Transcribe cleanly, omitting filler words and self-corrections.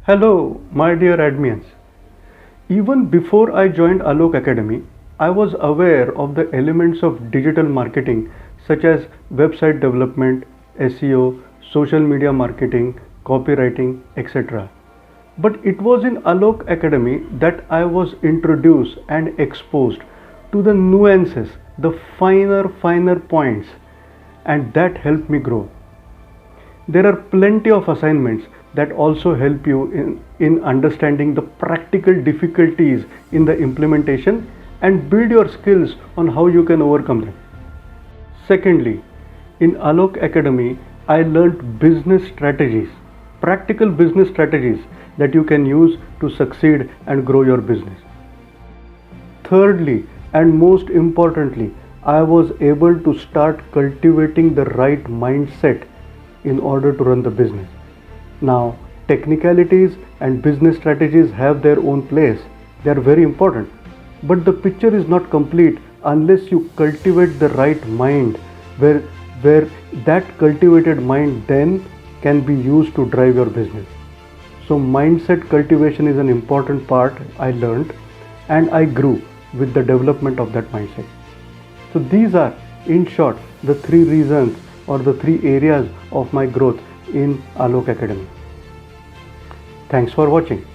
Hello, my dear admins. Even before I joined Alok Academy, I was aware of the elements of digital marketing such as website development, SEO, social media marketing, copywriting, etc. But it was in Alok Academy that I was introduced and exposed to the nuances, the finer points, and that helped me grow. There are plenty of assignments that also help you in understanding the practical difficulties in the implementation and build your skills on how you can overcome them. Secondly, in Alok Academy, I learned business strategies, practical business strategies that you can use to succeed and grow your business. Thirdly, and most importantly, I was able to start cultivating the right mindset in order to run the business. Now, technicalities and business strategies have their own place. They are very important. But the picture is not complete unless you cultivate the right mind where that cultivated mind then can be used to drive your business. So mindset cultivation is an important part I learned, and I grew with the development of that mindset. So these are, in short, the three reasons or the three areas of my growth in Alok Academy. Thanks for watching.